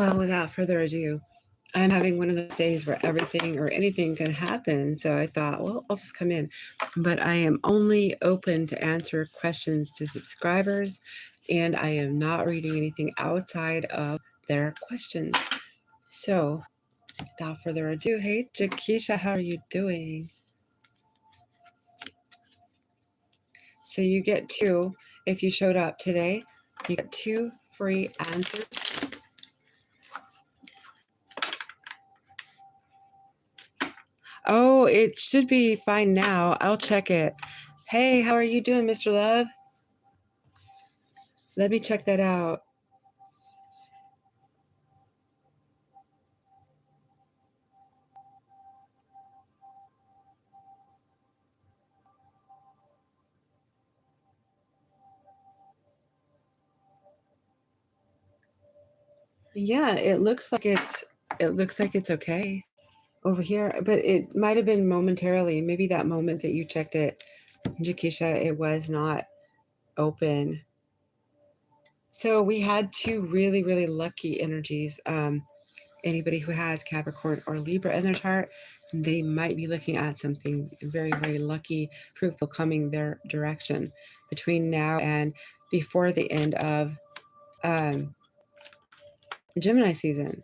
Well, without further ado, I'm having one of those days where everything or anything can happen. So I thought, well, I'll just come in. But I am only open to answer questions to subscribers, and I am not reading anything outside of their questions. So without further ado, hey, 𝐒𝐿𝐷, how are you doing? So you get 2, if you showed up today, you get 2 free answers. Oh, it should be fine now. I'll check it. Hey, how are you doing, Mr. Love? Let me check that out. Yeah, it looks like it's okay over here, but it might have been momentarily. Maybe that moment that you checked it, 𝐒𝐿𝐷, it was not open. So we had 2 really, really lucky energies. Anybody who has Capricorn or Libra in their chart, they might be looking at something very, very lucky, fruitful coming their direction between now and before the end of Gemini season.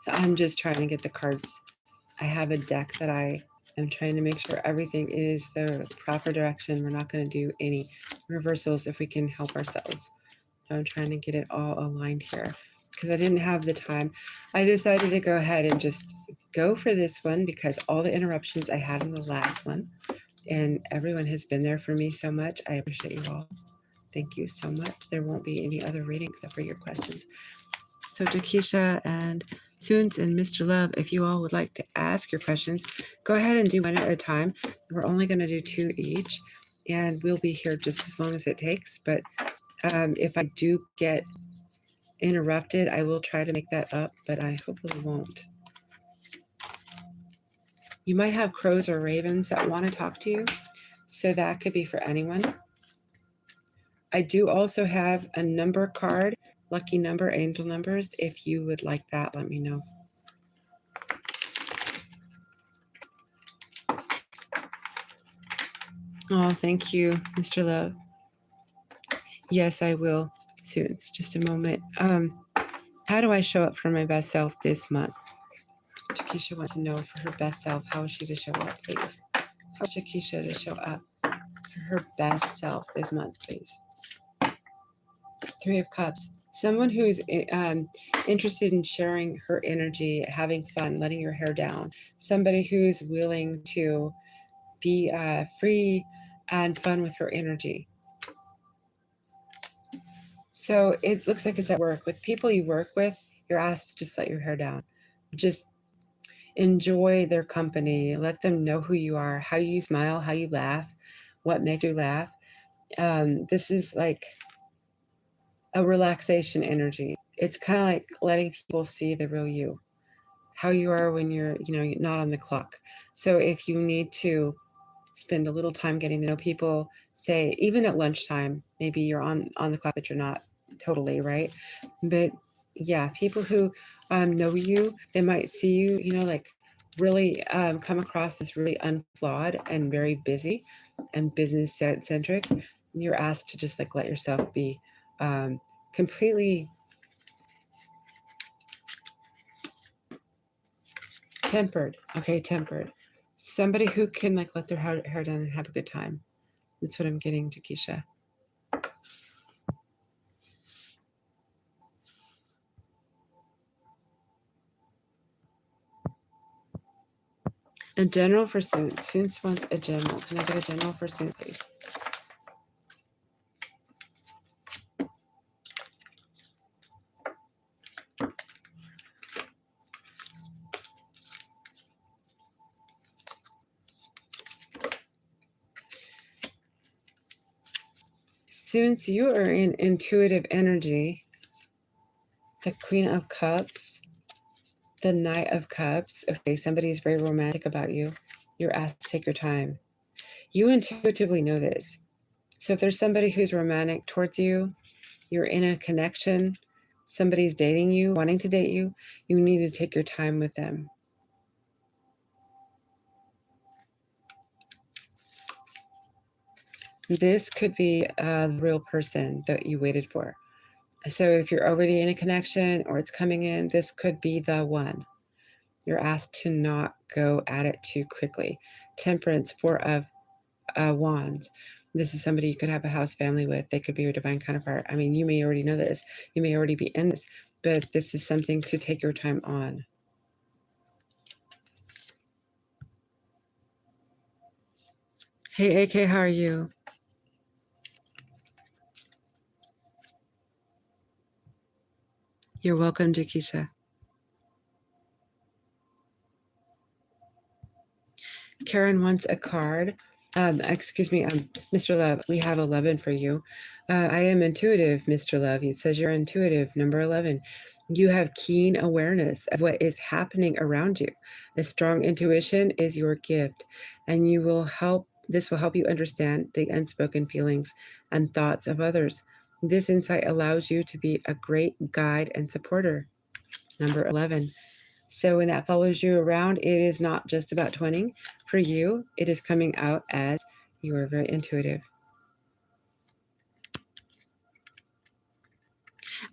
So I'm just trying to get the cards. I have a deck that I am trying to make sure everything is the proper direction. We're not going to do any reversals if we can help ourselves. So I'm trying to get it all aligned here because I didn't have the time. I decided to go ahead and just go for this one because all the interruptions I had in the last one, and everyone has been there for me so much. I appreciate you all. Thank you so much. There won't be any other reading except for your questions. So 𝐒𝐿𝐷 and Soons and Mr. Love, if you all would like to ask your questions, go ahead and do one at a time. We're only going to do 2 each, and we'll be here just as long as it takes. But if I do get interrupted, I will try to make that up, but I hopefully won't. You might have crows or ravens that want to talk to you, so that could be for anyone. I do also have a number card, lucky number, angel numbers. If you would like that, let me know. Oh, thank you, Mr. Love. Yes, I will soon. It's just a moment. How do I show up for my best self this month? 𝐒𝐿𝐷 wants to know for her best self, how is she to show up, please? How is 𝐒𝐿𝐷 to show up for her best self this month, please? 3 of Cups. Someone who's interested in sharing her energy, having fun, letting your hair down. Somebody who's willing to be free and fun with her energy. So it looks like it's at work. With people you work with, you're asked to just let your hair down. Just enjoy their company. Let them know who you are, how you smile, how you laugh, what makes you laugh. This is like a relaxation energy. It's kind of like letting people see the real you, how you are when you're not on the clock. So if you need to spend a little time getting to know people, say even at lunchtime, maybe you're on the clock, but you're not totally, right? But yeah, people who know you, they might see you, like really come across as really unflawed and very busy and business centric. You're asked to just like let yourself be completely tempered. Okay, tempered. Somebody who can like let their hair down and have a good time. That's what I'm getting, 𝐒𝐿𝐷. A general for Soons. Soons wants a general. Can I get a general for Soons, please? Soons, you are in intuitive energy. the Queen of Cups, the Knight of Cups. Okay, somebody is very romantic about you. You're asked to take your time. You intuitively know this. So if there's somebody who's romantic towards you, you're in a connection, somebody's dating you, wanting to date you, you need to take your time with them. This could be the real person that you waited for. So if you're already in a connection or it's coming in, this could be the one. You're asked to not go at it too quickly. Temperance, Four of Wands. This is somebody you could have a house family with. They could be your divine counterpart. I mean, you may already know this. You may already be in this, but this is something to take your time on. Hey, AK, how are you? You're welcome, Jakisha. Karen wants a card. Excuse me, Mr. Love, we have 11 for you. I am intuitive, Mr. Love. It says you're intuitive, number 11. You have keen awareness of what is happening around you. A strong intuition is your gift, and this will help you understand the unspoken feelings and thoughts of others. This insight allows you to be a great guide and supporter, number 11. So when that follows you around, it is not just about twinning. For you, it is coming out as you are very intuitive.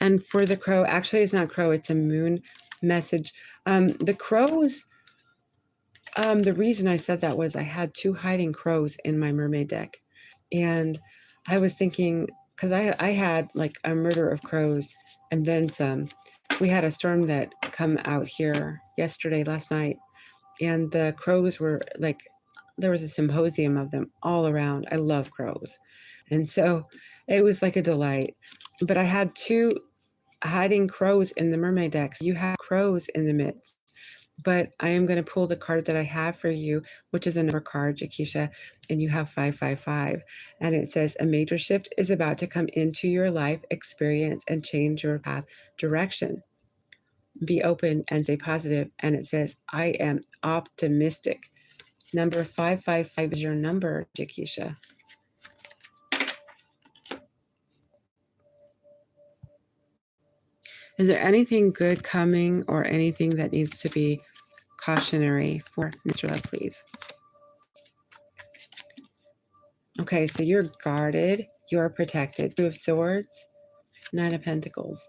And for the crow, actually it's not crow, it's a moon message. The crows, the reason I said that was I had 2 hiding crows in my mermaid deck. And I was thinking, because I had like a murder of crows and then some. We had a storm that come out here last night. And the crows were like, there was a symposium of them all around. I love crows. And so it was like a delight. But I had 2 hiding crows in the mermaid decks. You have crows in the midst. But I am going to pull the card that I have for you, which is a number card, Jakisha, and you have 555. And it says, a major shift is about to come into your life experience and change your path direction. Be open and stay positive. And it says, I am optimistic. Number 555 is your number, Jakisha. Is there anything good coming or anything that needs to be cautionary for Mr. Love, please? Okay, so you're guarded, you're protected. 2 of Swords, 9 of Pentacles.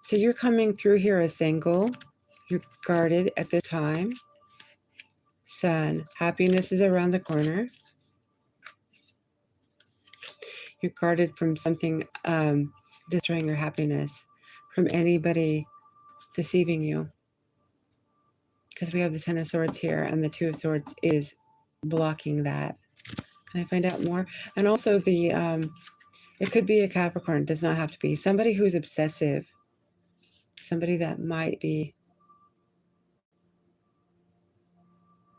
So you're coming through here as single. You're guarded at this time. Sun, happiness is around the corner. You're guarded from something destroying your happiness, from anybody deceiving you. Because we have the 10 of Swords here, and the 2 of Swords is blocking that. Can I find out more? And also it could be a Capricorn. It does not have to be. Somebody who's obsessive. Somebody that might be,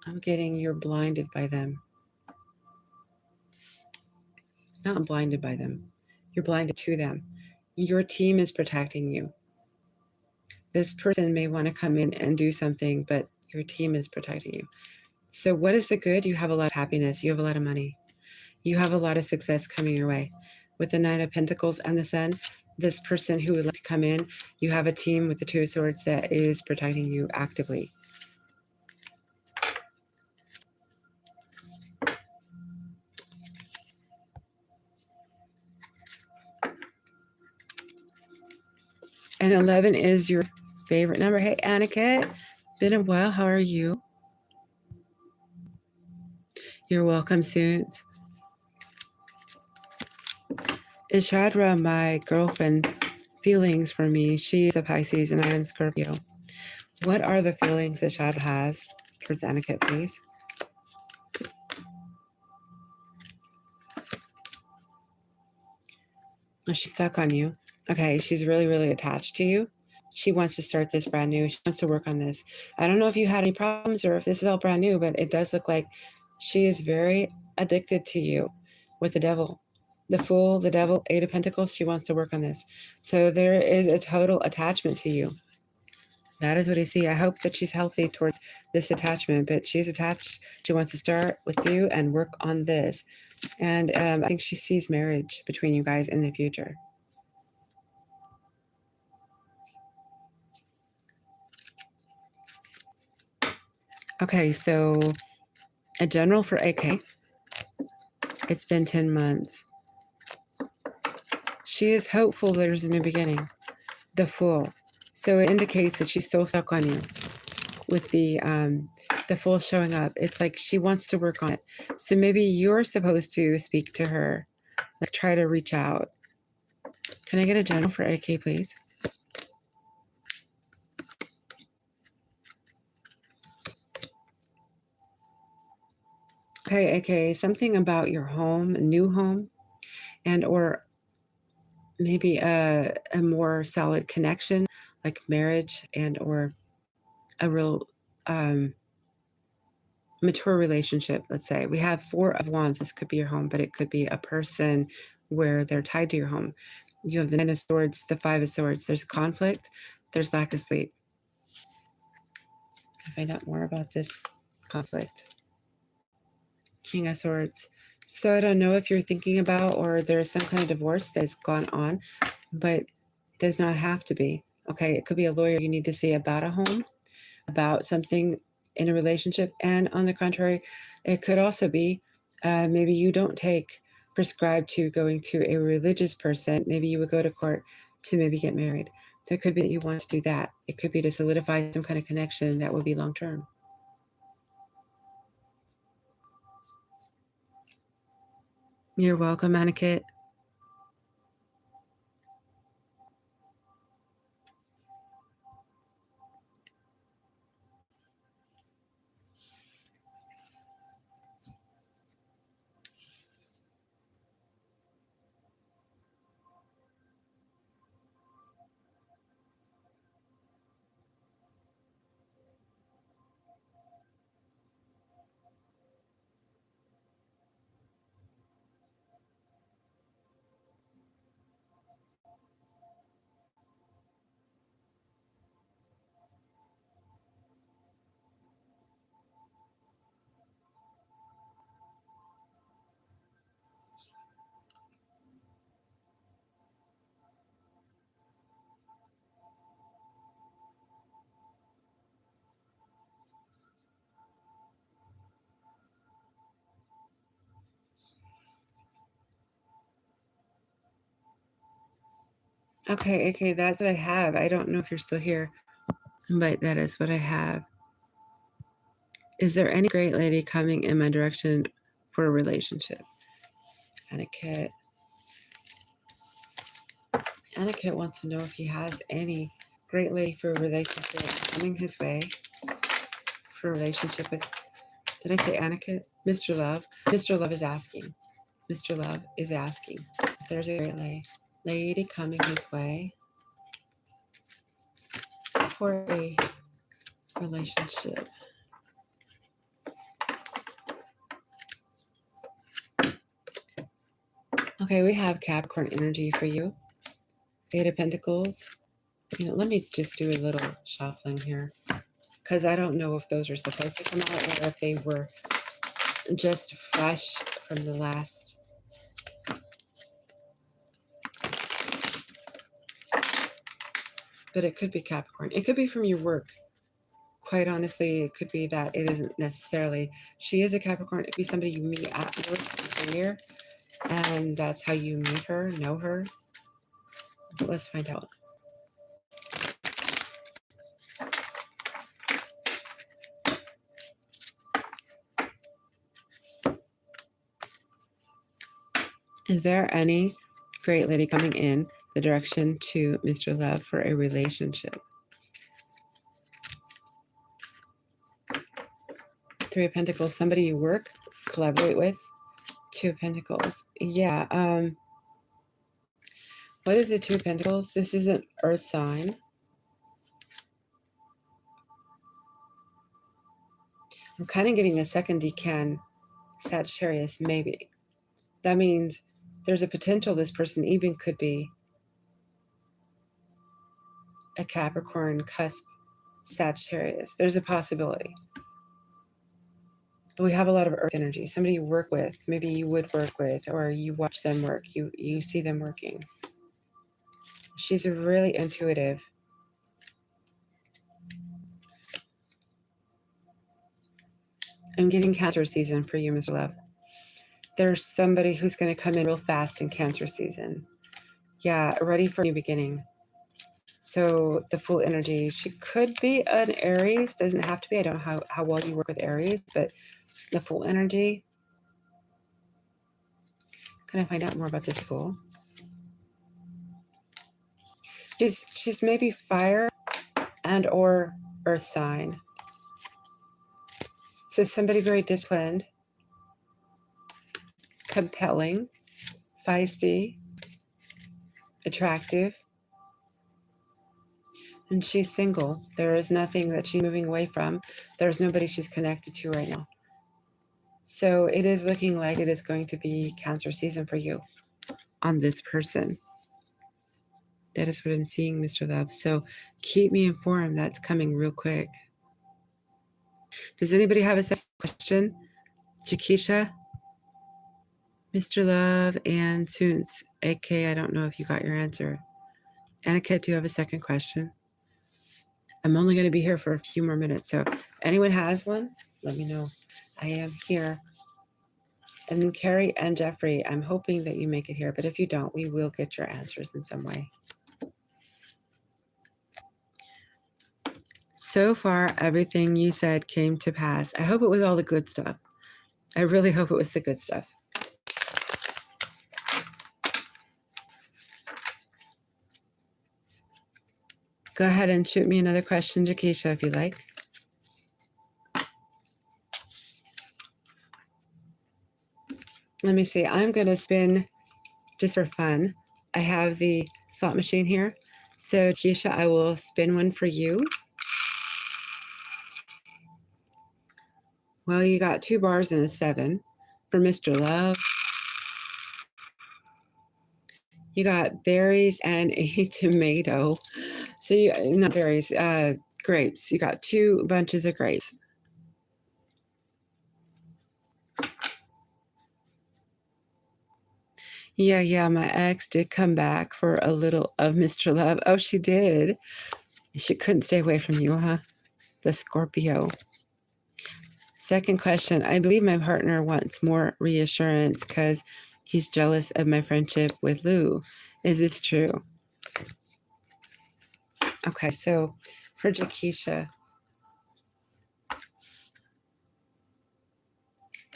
I'm getting you're blinded by them. Not blinded by them. You're blinded to them. Your team is protecting you. This person may want to come in and do something, but your team is protecting you. So what is the good? You have a lot of happiness. You have a lot of money. You have a lot of success coming your way. With the 9 of Pentacles and the Sun, this person who would like to come in, you have a team with the 2 of Swords that is protecting you actively. And 11 is your favorite number. Hey, Annika, been a while. How are you? You're welcome, Suits. Ishadra, my girlfriend, feelings for me. She is a Pisces and I am Scorpio. What are the feelings that Ishadra has towards Annika, please? Oh, she's stuck on you. Okay, she's really, really attached to you. She wants to start this brand new. She wants to work on this. I don't know if you had any problems or if this is all brand new, but it does look like she is very addicted to you with the devil. The Fool, the Devil, Eight of Pentacles. She wants to work on this. So there is a total attachment to you. That is what I see. I hope that she's healthy towards this attachment, but she's attached. She wants to start with you and work on this. And I think she sees marriage between you guys in the future. Okay, so a general for AK. It's been 10 months. She is hopeful there's a new beginning. The Fool. So it indicates that she's still stuck on you with the Fool showing up. It's like she wants to work on it. So maybe you're supposed to speak to her, like try to reach out. Can I get a general for AK, please? Okay, AK, something about your home, a new home, and or maybe a more solid connection, like marriage and or a real mature relationship. Let's say we have Four of Wands. This could be your home, but it could be a person where they're tied to your home. You have the Nine of Swords, the Five of Swords. There's conflict. There's lack of sleep. I'll find out more about this conflict. King of Swords. So I don't know if you're thinking about or there's some kind of divorce that's gone on, but does not have to be. Okay, it could be a lawyer you need to see about a home, about something in a relationship. And on the contrary, it could also be maybe you don't take prescribed to going to a religious person. Maybe you would go to court to maybe get married. So it could be that you want to do that. It could be to solidify some kind of connection that would be long-term. You're welcome, Aniket. Okay, that's what I have. I don't know if you're still here, but that is what I have. Is there any great lady coming in my direction for a relationship? Aniket. Aniket wants to know if he has any great lady for a relationship coming his way for a relationship with, did I say Aniket? Mr. Love. Mr. Love is asking. Mr. Love is asking if there's a great lady coming his way for a relationship. Okay, we have Capricorn energy for you. Eight of Pentacles. You know, let me just do a little shuffling here because I don't know if those are supposed to come out or if they were just fresh from the last. But it could be Capricorn. It could be from your work. Quite honestly, it could be that it isn't necessarily. She is a Capricorn. It could be somebody you meet at work career, and that's how you meet her, know her. But let's find out. Is there any great lady coming in the direction to Mr. Love for a relationship? Three of Pentacles, somebody you work, collaborate with. Two of Pentacles. Yeah. What is the Two of Pentacles? This is an earth sign. I'm kind of getting a second decan Sagittarius, maybe. That means There's a potential this person even could be a Capricorn, cusp, Sagittarius. There's a possibility. But we have a lot of earth energy. Somebody you work with, maybe you would work with, or you watch them work, you see them working. She's really intuitive. I'm getting Cancer season for you, Mr. Love. There's somebody who's going to come in real fast in Cancer season. Yeah, ready for a new beginning. So the full energy, she could be an Aries, doesn't have to be. I don't know how well you work with Aries, but the full energy. Can I find out more about this fool? She's maybe fire and or earth sign. So somebody very disciplined, compelling, feisty, attractive. And she's single. There is nothing that she's moving away from. There's nobody she's connected to right now. So it is looking like it is going to be Cancer season for you on this person. That is what I'm seeing, Mr. Love. So keep me informed. That's coming real quick. Does anybody have a second question? Jakisha? Mr. Love and 𝐒𝐔𝐁𝐒𝐑𝐈, I don't know if you got your answer. Aniket, do you have a second question? I'm only going to be here for a few more minutes. So if anyone has one, let me know. I am here. And then Carrie and Jeffrey, I'm hoping that you make it here. But if you don't, we will get your answers in some way. So far, everything you said came to pass. I hope it was all the good stuff. I really hope it was the good stuff. Go ahead and shoot me another question, Jakisha, if you like. Let me see. I'm going to spin just for fun. I have the slot machine here. So, Jakisha, I will spin one for you. Well, you got 2 bars and a 7 for Mr. Love. You got berries and a tomato. So you, not berries, grapes. You got 2 bunches of grapes. Yeah, my ex did come back for a little of Mr. Love. Oh, she did. She couldn't stay away from you, huh? The Scorpio. Second question. I believe my partner wants more reassurance because he's jealous of my friendship with Lou. Is this true? Okay, so for Jakisha,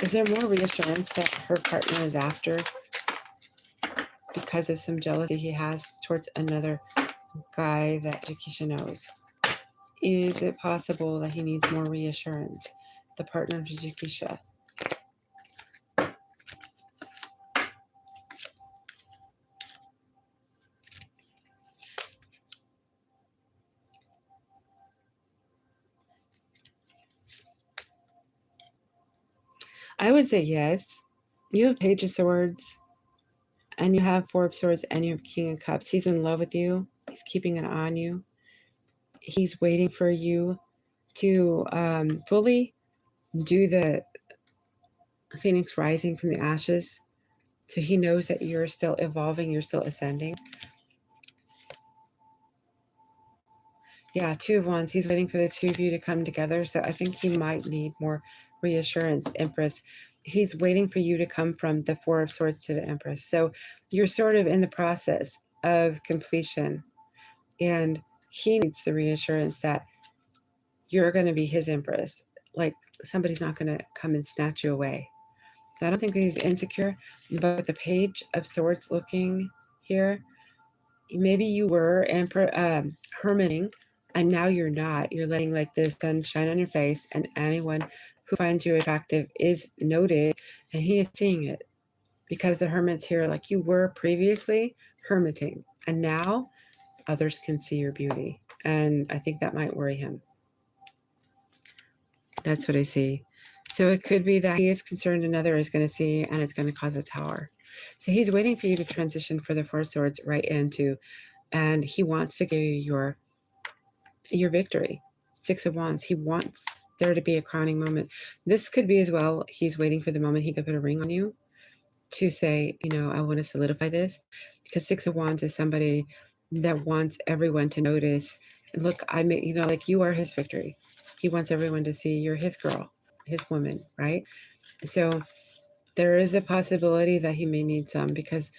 is there more reassurance that her partner is after because of some jealousy he has towards another guy that Jakisha knows? Is it possible that he needs more reassurance, the partner of Jakisha? I would say yes. You have Page of Swords, and you have 4 of Swords, and you have King of Cups. He's in love with you. He's keeping an eye on you. He's waiting for you to fully do the Phoenix rising from the ashes. So he knows that you're still evolving, you're still ascending. Yeah, 2 of Wands. He's waiting for the 2 of you to come together. So I think he might need more reassurance, Empress. He's waiting for you to come from the 4 of Swords to the Empress. So you're sort of in the process of completion. And he needs the reassurance that you're going to be his Empress. Like somebody's not going to come and snatch you away. So I don't think that he's insecure. But with the Page of Swords looking here, maybe you were hermiting, and now you're not. You're letting like the sun shine on your face, and anyone who finds you attractive is noted, and he is seeing it because the Hermit's here like you were previously hermiting, and now others can see your beauty. And I think that might worry him. That's what I see. So it could be that he is concerned another is going to see, and it's going to cause a tower. So he's waiting for you to transition for the Four of Swords right into, and he wants to give you your victory. Six of Wands. He wants there to be a crowning moment. This could be as well, he's waiting for the moment he could put a ring on you to say, you know, I want to solidify this. Because Six of Wands is somebody that wants everyone to notice, look, I made, you know, like you are his victory. He wants everyone to see you're his girl, his woman, right? So there is a possibility that he may need some, because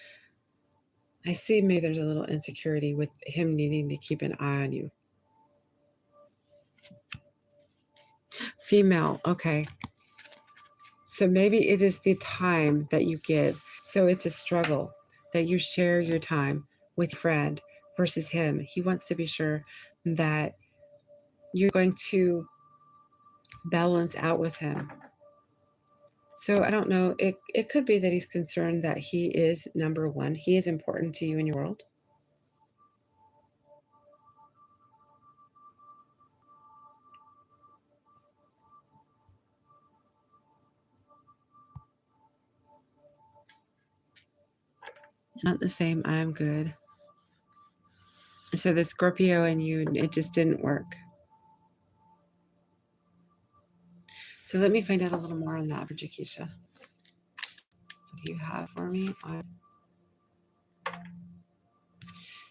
I see maybe there's a little insecurity with him needing to keep an eye on you. Female, okay. So maybe it is the time that you give. So it's a struggle that you share your time with your friend versus him. He wants to be sure that you're going to balance out with him. So I don't know. It could be that he's concerned that he is number one. He is important to you in your world. Not the same. I'm good. So the Scorpio and you, it just didn't work. So let me find out a little more on that for 𝐒𝐿𝐵. What do you have for me?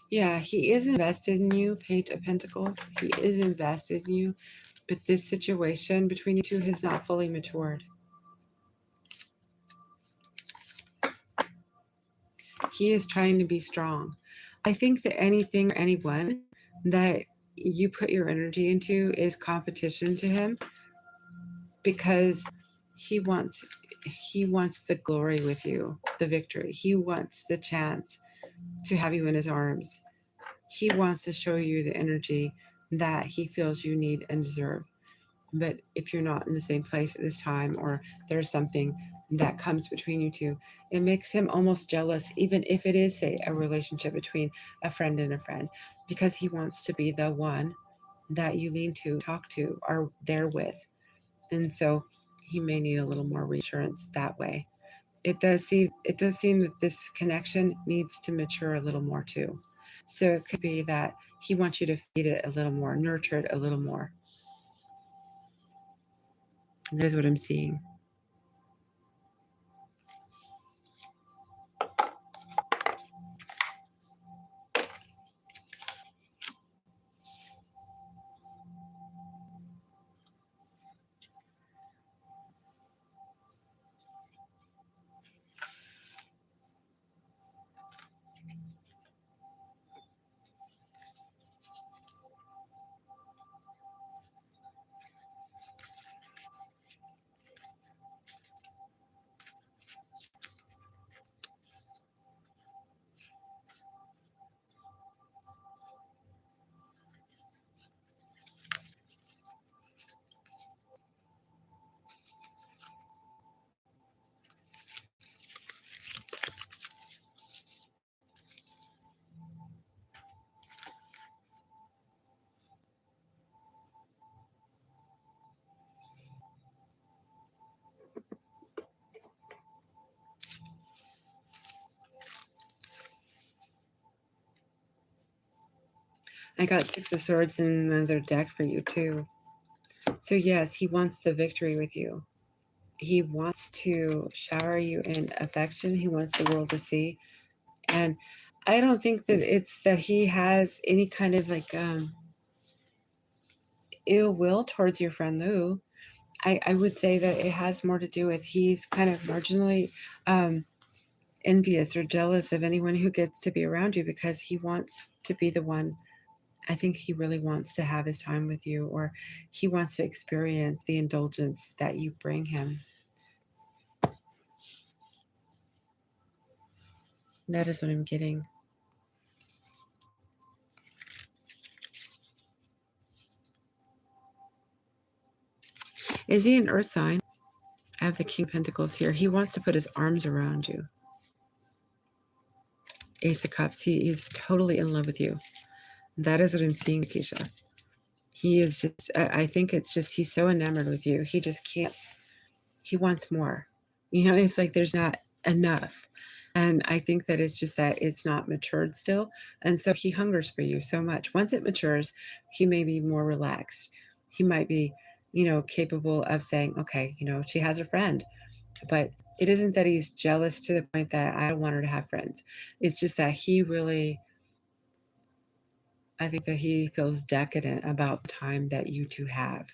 Yeah, he is invested in you, Page of Pentacles. He is invested in you, but this situation between you two has not fully matured. He is trying to be strong. I think that anything or anyone that you put your energy into is competition to him, because he wants the glory with you, the victory. He wants the chance to have you in his arms. He wants to show you the energy that he feels you need and deserve. But if you're not in the same place at this time, or there's something that comes between you two, it makes him almost jealous, even if it is, say, a relationship between a friend and a friend, because he wants to be the one that you lean to, talk to, are there with. And so he may need a little more reassurance that way. It does seem that this connection needs to mature a little more too. So it could be that he wants you to feed it a little more, nurture it a little more. There's what I'm seeing. I got Six of Swords in another deck for you too. So yes, he wants the victory with you. He wants to shower you in affection. He wants the world to see. And I don't think that it's that he has any kind of like ill will towards your friend Lou. I would say that it has more to do with he's kind of marginally envious or jealous of anyone who gets to be around you, because he wants to be the one. I think he really wants to have his time with you, or he wants to experience the indulgence that you bring him. That is what I'm getting. Is he an earth sign? I have the King of Pentacles here. He wants to put his arms around you. Ace of Cups. He is totally in love with you. That is what I'm seeing, 𝐒𝐿𝐵. He is just, I think it's just, he's so enamored with you. He just can't, he wants more. You know, it's like there's not enough. And I think that it's just that it's not matured still. And so he hungers for you so much. Once it matures, he may be more relaxed. He might be, capable of saying, okay, she has a friend. But it isn't that he's jealous to the point that I don't want her to have friends. It's just that I think that he feels decadent about the time that you two have.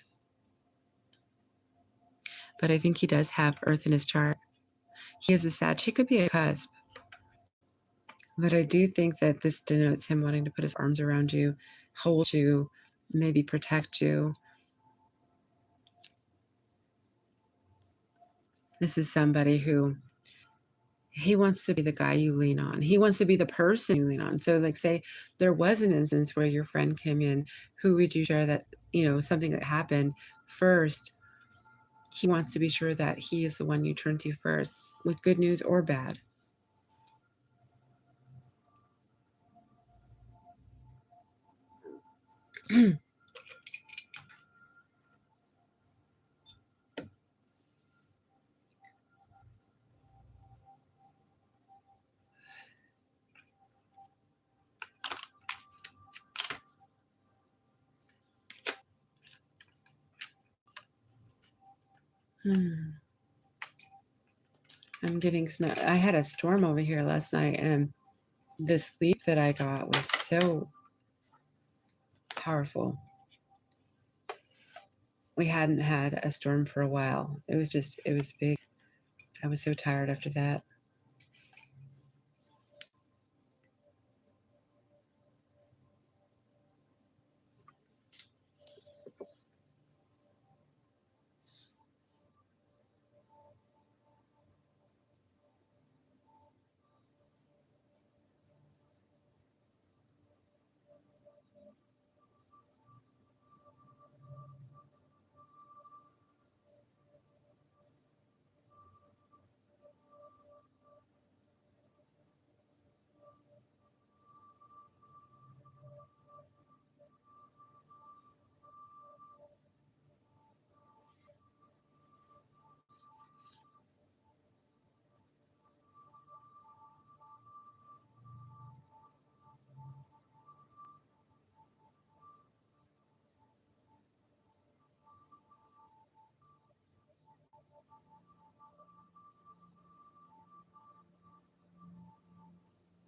But I think he does have Earth in his chart. He is a Sag. She could be a cusp. But I do think that this denotes him wanting to put his arms around you, hold you, maybe protect you. This is somebody who he wants to be the guy you lean on. He wants to be the person you lean on. So, like, say there was an instance where your friend came in, who would you share that, something that happened first? He wants to be sure that he is the one you turn to first, with good news or bad. I'm getting snow. I had a storm over here last night, and the sleep that I got was so powerful. We hadn't had a storm for a while. It was big. I was so tired after that.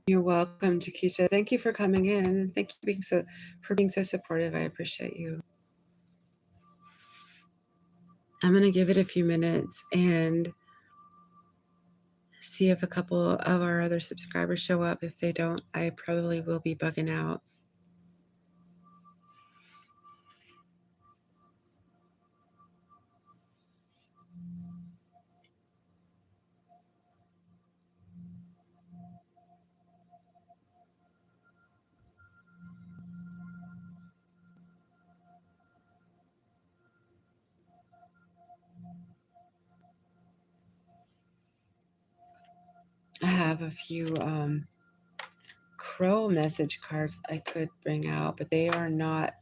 You're welcome, Jakisha. Thank you for coming in. Thank you for being so supportive. I appreciate you. I'm going to give it a few minutes and see if a couple of our other subscribers show up. If they don't, I probably will be bugging out. I have a few crow message cards I could bring out, but they are not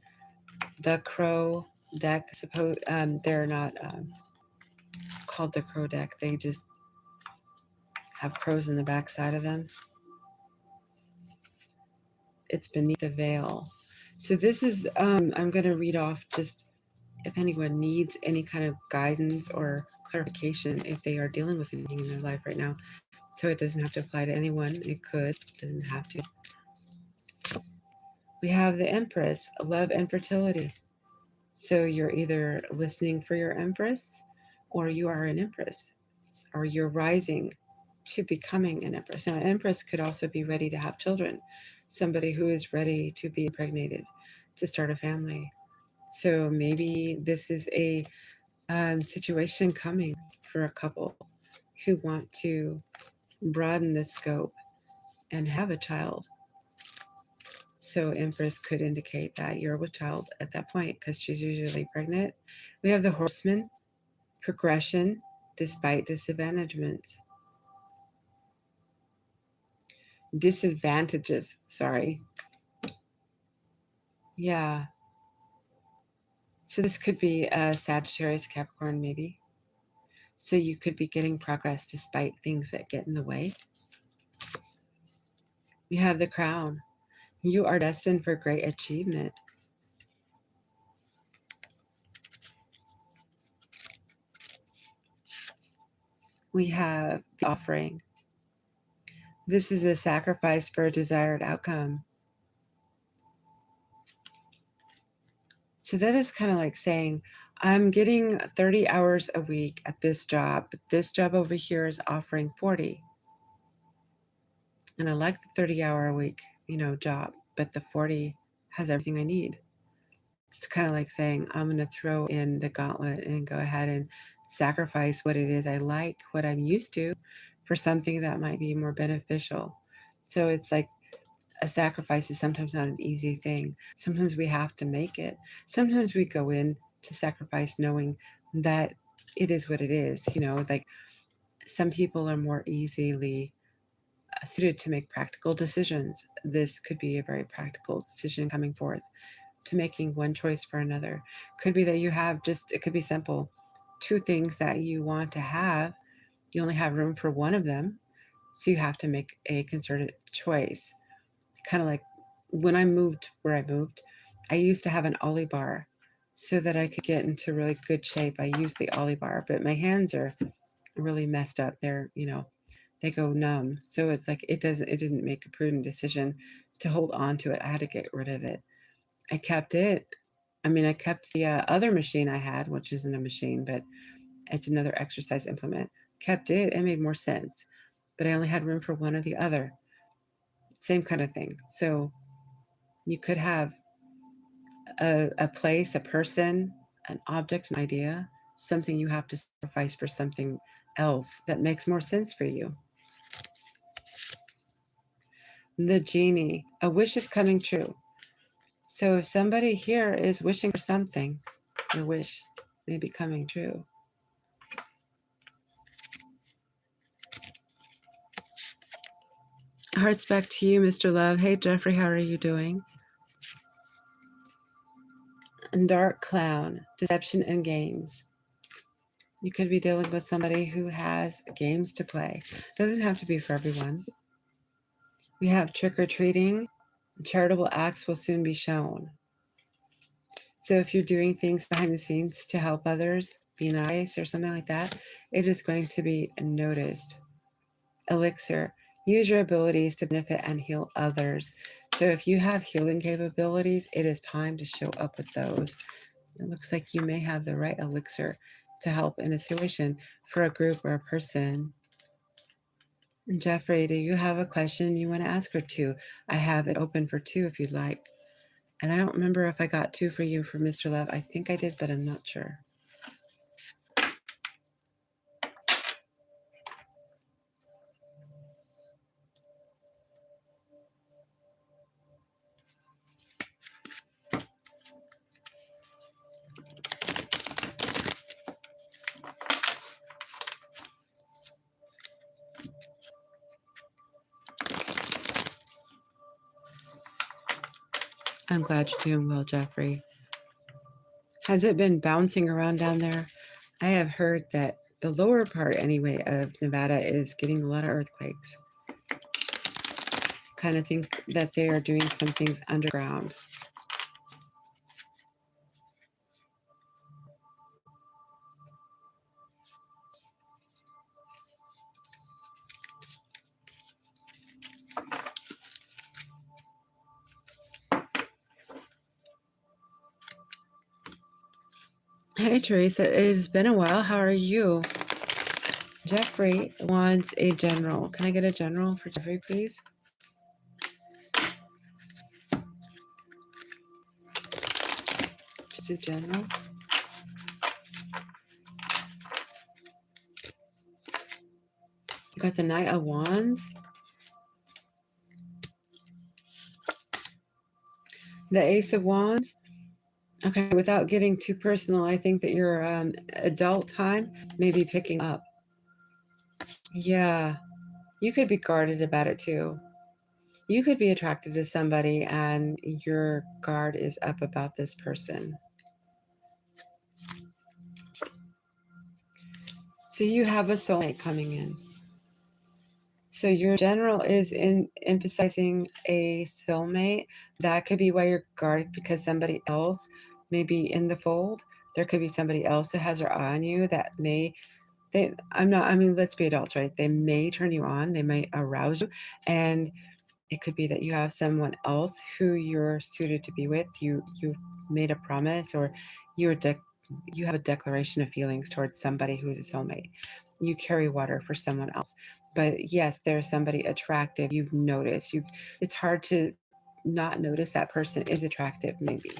the crow deck. They're not called the crow deck. They just have crows in the back side of them. It's beneath the veil. So this is, I'm going to read off just if anyone needs any kind of guidance or clarification if they are dealing with anything in their life right now. So it doesn't have to apply to anyone. It could, doesn't have to. We have the Empress, love and fertility. So you're either listening for your Empress, or you are an Empress, or you're rising to becoming an Empress. Now, an Empress could also be ready to have children, somebody who is ready to be impregnated, to start a family. So maybe this is a situation coming for a couple who want to broaden the scope and have a child. So Empress could indicate that you're with child at that point because she's usually pregnant. We have the Horseman, progression despite disadvantagements. Disadvantages, sorry. Yeah. So this could be a Sagittarius, Capricorn, maybe. So you could be getting progress despite things that get in the way. We have the Crown. You are destined for great achievement. We have the Offering. This is a sacrifice for a desired outcome. So that is kind of like saying, I'm getting 30 hours a week at this job, but this job over here is offering 40. And I like the 30-hour a week, job, but the 40 has everything I need. It's kind of like saying, I'm going to throw in the gauntlet and go ahead and sacrifice what it is I like, what I'm used to, for something that might be more beneficial. So it's like a sacrifice is sometimes not an easy thing. Sometimes we have to make it. Sometimes we go in to sacrifice knowing that it is what it is. Like some people are more easily suited to make practical decisions. This could be a very practical decision coming forth to making one choice for another. Could be that you have it could be simple. Two things that you want to have, you only have room for one of them. So you have to make a concerted choice. Kind of like when I moved where I moved, I used to have an ollie bar so that I could get into really good shape. I used the ollie bar, but my hands are really messed up. They go numb. So it's like it didn't make a prudent decision to hold on to it. I had to get rid of it. I kept it. I kept the other machine I had, which isn't a machine, but it's another exercise implement. Kept it. It made more sense. But I only had room for one or the other. Same kind of thing. So you could have a place, a person, an object, an idea, something you have to sacrifice for something else that makes more sense for you. The genie, a wish is coming true. So if somebody here is wishing for something, the wish may be coming true. Hearts back to you, Mr. Love. Hey, Jeffrey, how are you doing? And Dark Clown, deception and games. You could be dealing with somebody who has games to play. Doesn't have to be for everyone. We have trick-or-treating. Charitable acts will soon be shown. So if you're doing things behind the scenes to help others, be nice or something like that, it is going to be noticed. Elixir, use your abilities to benefit and heal others. So if you have healing capabilities, it is time to show up with those. It looks like you may have the right elixir to help in a situation for a group or a person. Jeffrey, do you have a question you want to ask her to? I have it open for 2 if you'd like. And I don't remember if I got 2 for you for Mr. Love. I think I did, but I'm not sure. I'm glad you're doing well, Jeffrey. Has it been bouncing around down there? I have heard that the lower part, anyway, of Nevada is getting a lot of earthquakes. Kind of think that they are doing some things underground. Hey, Teresa, it has been a while. How are you? Jeffrey wants a general. Can I get a general for Jeffrey, please? Just a general. You got the Knight of Wands. The Ace of Wands. Okay, without getting too personal, I think that your adult time may be picking up. Yeah, you could be guarded about it too. You could be attracted to somebody and your guard is up about this person. So you have a soulmate coming in. So your general is emphasizing a soulmate. That could be why you're guarded, because somebody else may be in the fold. There could be somebody else that has their eye on you that may, let's be adults, right? They may turn you on, they may arouse you, and it could be that you have someone else who you're suited to be with. You made a promise, or you have a declaration of feelings towards somebody who's a soulmate. You carry water for someone else. But yes, there's somebody attractive you've noticed. It's hard to not notice that person is attractive, maybe.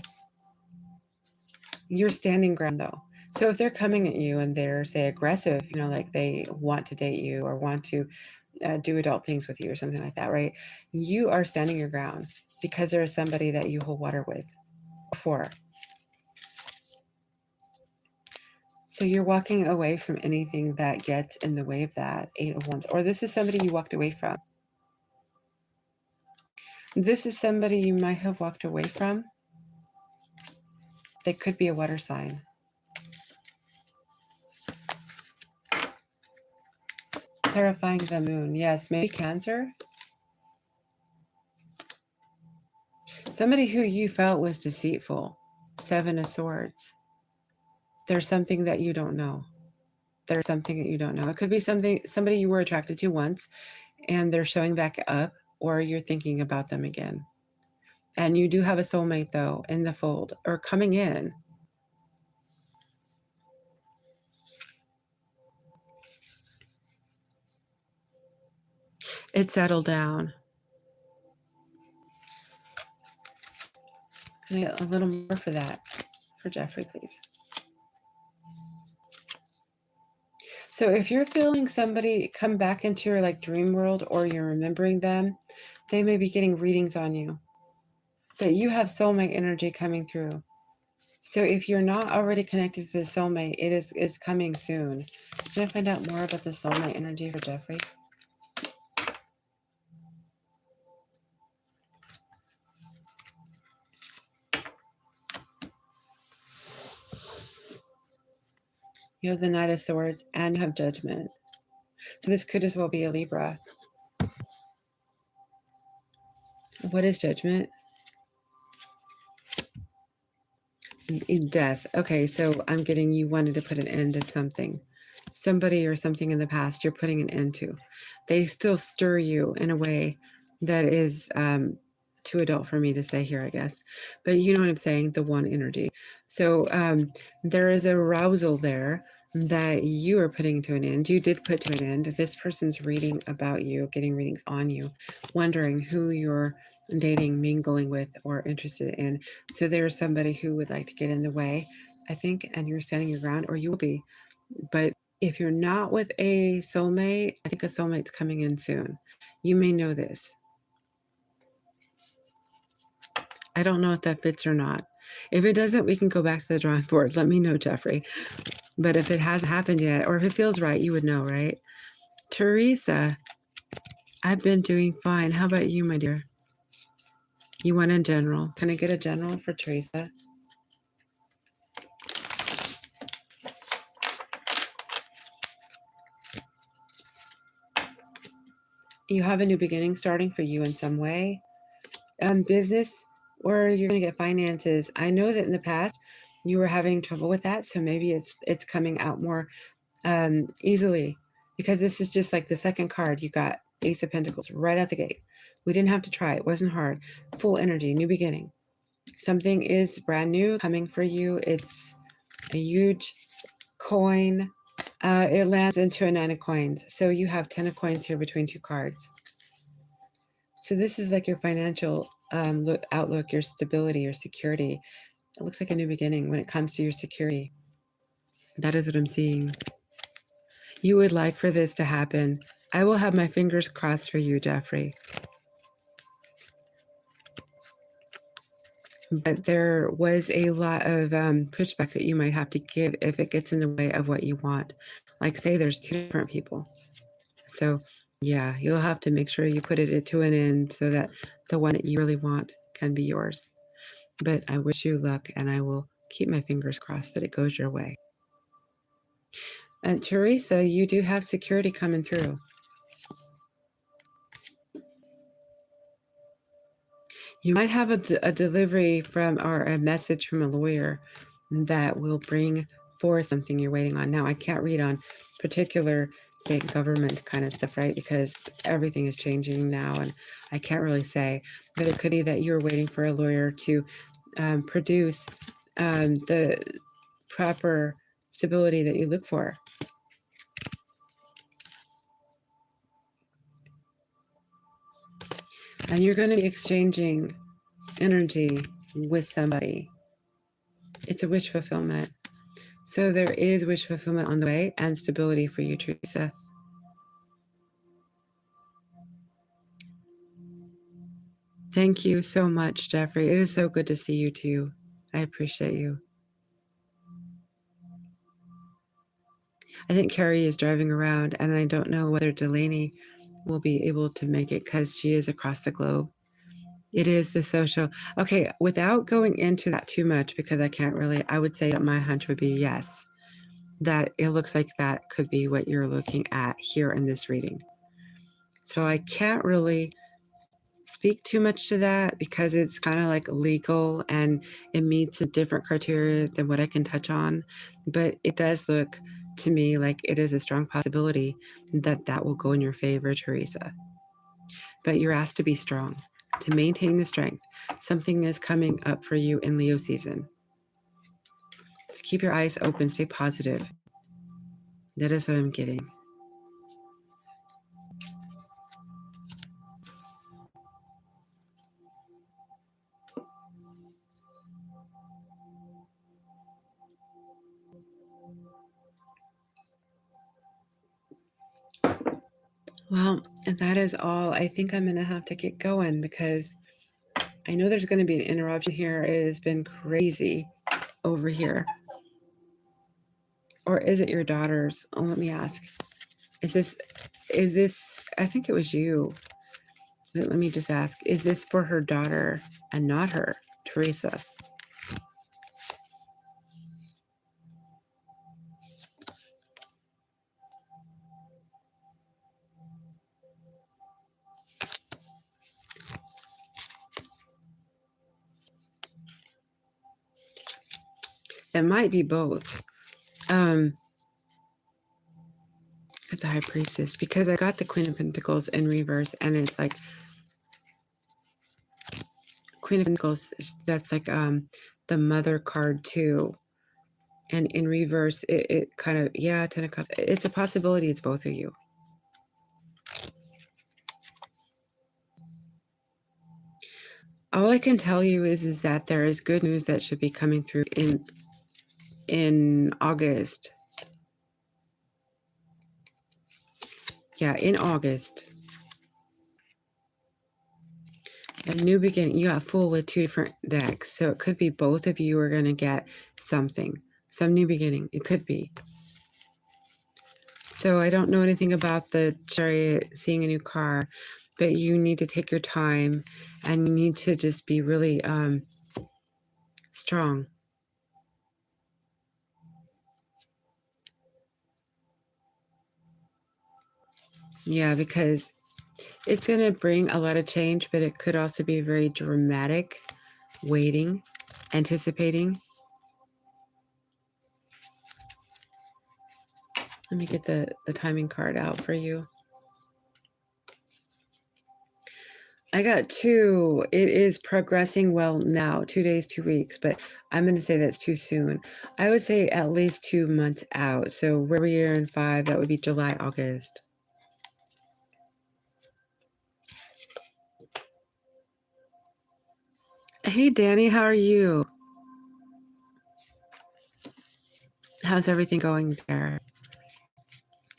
You're standing ground though. So if they're coming at you and they're, say, aggressive, like they want to date you or want to do adult things with you or something like that, right? You are standing your ground because there is somebody that you hold water with before. So you're walking away from anything that gets in the way of that 8 of Wands. Or this is somebody you walked away from. This is somebody you might have walked away from. They could be a water sign. Clarifying the moon. Yes, maybe Cancer. Somebody who you felt was deceitful. 7 of Swords. There's something that you don't know. There's something that you don't know. It could be somebody you were attracted to once and they're showing back up, or you're thinking about them again. And you do have a soulmate though in the fold or coming in. It settled down. Can I get a little more for that for Jeffrey, please? So if you're feeling somebody come back into your dream world, or you're remembering them, they may be getting readings on you. But you have soulmate energy coming through. So if you're not already connected to the soulmate, it is coming soon. Can I find out more about the soulmate energy for Jeffrey? You have the Knight of Swords and you have Judgment. So this could as well be a Libra. What is Judgment? Death. Okay, so I'm getting you wanted to put an end to something. Somebody or something in the past you're putting an end to. They still stir you in a way that is too adult for me to say here, I guess. But you know what I'm saying, the one energy. So there is a arousal there that you are putting to an end. You did put to an end. This person's reading about you, getting readings on you, wondering who you're dating, mingling with, or interested in. So there's somebody who would like to get in the way, I think, and you're standing your ground, or you will be. But if you're not with a soulmate, I think a soulmate's coming in soon. You may know this. I don't know if that fits or not. If it doesn't, we can go back to the drawing board. Let me know, Jeffrey. But if it hasn't happened yet, or if it feels right, you would know, right? Teresa, I've been doing fine. How about you, my dear? You want a general? Can I get a general for Teresa? You have a new beginning starting for you in some way. Business, or you're going to get finances. I know that in the past you were having trouble with that, so maybe it's coming out more easily, because this is just like the second card. You got Ace of Pentacles right out the gate. We didn't have to try. It wasn't hard. Full energy, new beginning. Something is brand new coming for you. It's a huge coin. It lands into a 9 of coins. So you have 10 of coins here between 2 cards. So this is like your financial outlook, your stability, your security. It looks like a new beginning when it comes to your security. That is what I'm seeing. You would like for this to happen. I will have my fingers crossed for you, Jeffrey. But there was a lot of pushback that you might have to give if it gets in the way of what you want. Like, say there's 2 different people. So yeah, you'll have to make sure you put it to an end so that the one that you really want can be yours. But I wish you luck, and I will keep my fingers crossed that it goes your way. And Teresa, you do have security coming through. You might have a delivery from, or a message from a lawyer that will bring forth something you're waiting on. Now, I can't read on particular state government kind of stuff, right? Because everything is changing now, and I can't really say. But it could be that you're waiting for a lawyer to produce the proper stability that you look for. And you're going to be exchanging energy with somebody. It's a wish fulfillment. So there is wish fulfillment on the way and stability for you, Teresa. Thank you so much, Jeffrey. It is so good to see you too. I appreciate you. I think Carrie is driving around, and I don't know whether Delaney will be able to make it because she is across the globe. It is the social. Okay, without going into that too much, because I can't really, I would say that my hunch would be yes, that it looks like that could be what you're looking at here in this reading. So I can't really speak too much to that because it's kind of like legal and it meets a different criteria than what I can touch on. But it does look to me like it is a strong possibility that that will go in your favor, Teresa. But you're asked to be strong, to maintain the strength. Something is coming up for you in Leo season. So keep your eyes open, stay positive. That is what I'm getting. Well, and that is all. I think I'm going to have to get going because I know there's going to be an interruption here. It has been crazy over here. Or is it your daughter's? Oh, let me ask. Is this, I think it was you. But let me just ask, is this for her daughter and not her, Teresa? It might be both. At the High Priestess, because I got the Queen of Pentacles in reverse, and it's like Queen of Pentacles, that's like the mother card too. And in reverse, it kind of, yeah, Ten of Cups. It's a possibility it's both of you. All I can tell you is that there is good news that should be coming through in August. Yeah, in August. A new beginning. You got Fool with two different decks. So it could be both of you are going to get something. Some new beginning. It could be. So I don't know anything about the Chariot, seeing a new car. But you need to take your time. And you need to just be really strong. Yeah, because it's going to bring a lot of change, but it could also be very dramatic, waiting, anticipating. Let me get the timing card out for you. I got 2. It is progressing well now, 2 days, 2 weeks, but I'm going to say that's too soon. I would say at least 2 months out. So where we are in 5, that would be July, August. Hey, Danny, how are you? How's everything going there?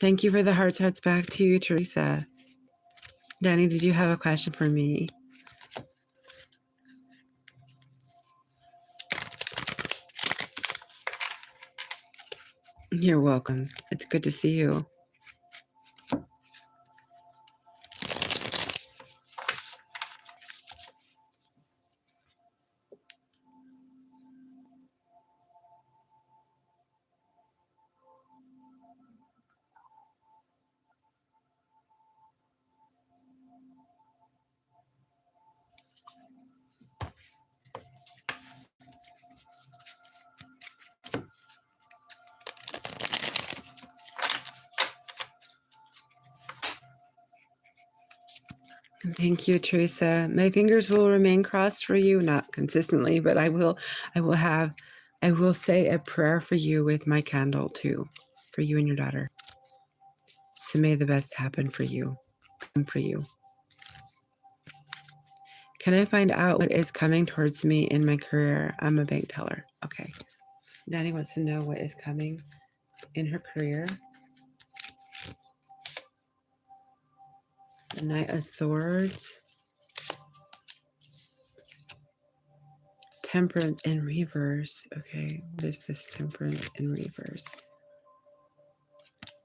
Thank you for the hearts back to you, Teresa. Danny, did you have a question for me? You're welcome. It's good to see you. Thank you, Teresa. My fingers will remain crossed for you, not consistently, but I will say a prayer for you with my candle too, for you and your daughter. So may the best happen for you and for you. Can I find out what is coming towards me in my career? I'm a bank teller. Okay. Danny wants to know what is coming in her career. The Knight of Swords. Temperance in reverse. Okay, what is this Temperance in reverse?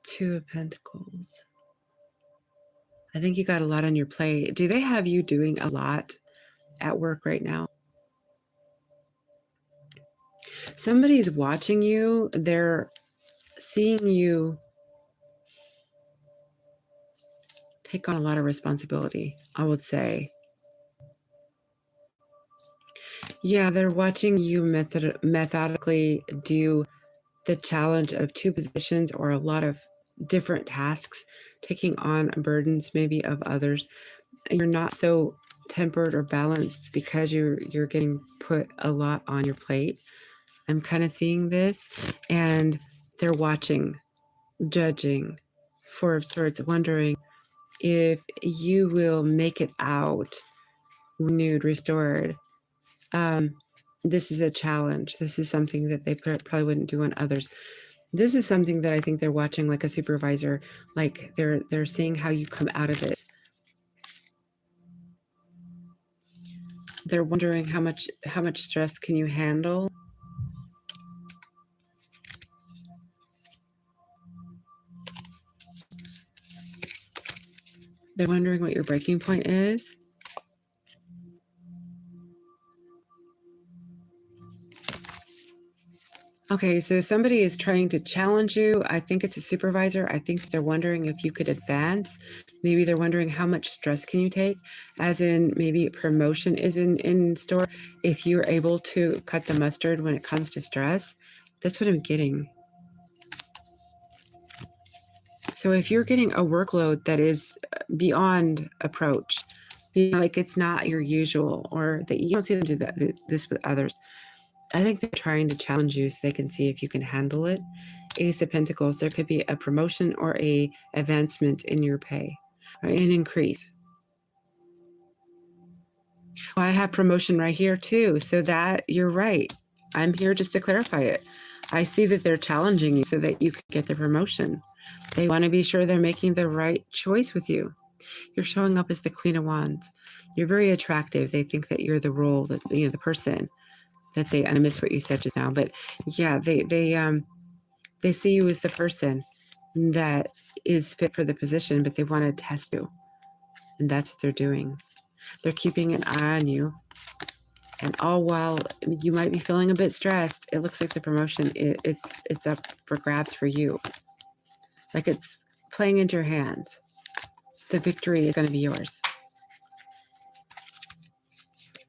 Two of Pentacles. I think you got a lot on your plate. Do they have you doing a lot at work right now? Somebody's watching you. They're seeing you take on a lot of responsibility, I would say. Yeah, they're watching you methodically do the challenge of two positions or a lot of different tasks, taking on burdens maybe of others. You're not so tempered or balanced because you're getting put a lot on your plate. I'm kind of seeing this, and they're watching, judging, Four of Swords, wondering if you will make it out renewed, restored. This is a challenge. This is something that they probably wouldn't do on others. This is something that I think they're watching like a supervisor, like they're seeing how you come out of it. They're wondering how much stress can you handle. They're wondering what your breaking point is. Okay, so somebody is trying to challenge you. I think it's a supervisor. I think they're wondering if you could advance. Maybe they're wondering how much stress can you take, as in maybe promotion is in store. If you're able to cut the mustard when it comes to stress, that's what I'm getting. So if you're getting a workload that is beyond approach, like it's not your usual, or that you don't see them do this with others, I think they're trying to challenge you so they can see if you can handle it. Ace of Pentacles, there could be a promotion or a advancement in your pay, or an increase. Well, I have promotion right here too, so that you're right. I'm here just to clarify it. I see that they're challenging you so that you can get the promotion. They want to be sure they're making the right choice with you. You're showing up as the Queen of Wands. You're very attractive. They think that you're the role, that the person that they. And I missed what you said just now, but yeah, they see you as the person that is fit for the position, but they want to test you, and that's what they're doing. They're keeping an eye on you, and all while you might be feeling a bit stressed, it looks like the promotion it's up for grabs for you. Like it's playing into your hands. The victory is going to be yours.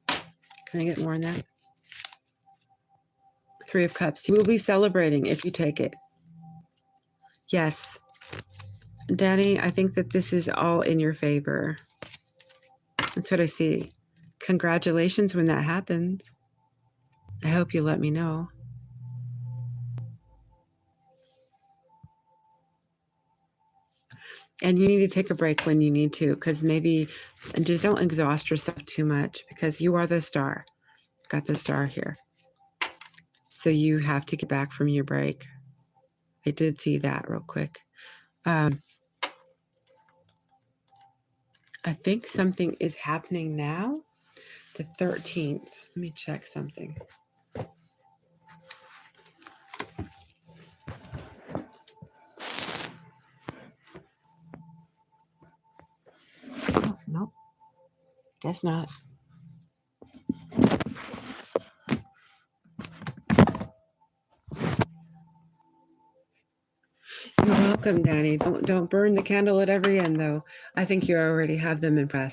Can I get more on that? Three of Cups. You will be celebrating if you take it. Yes. Danny, I think that this is all in your favor. That's what I see. Congratulations when that happens. I hope you let me know. And you need to take a break when you need to, because maybe just don't exhaust yourself too much, because you are the star. Got the star here. So you have to get back from your break. I did see that real quick. I think something is happening now. The 13th. Let me check something. Oh, nope. Guess not. You're welcome, Danny. Don't burn the candle at every end, though. I think you already have them impressed.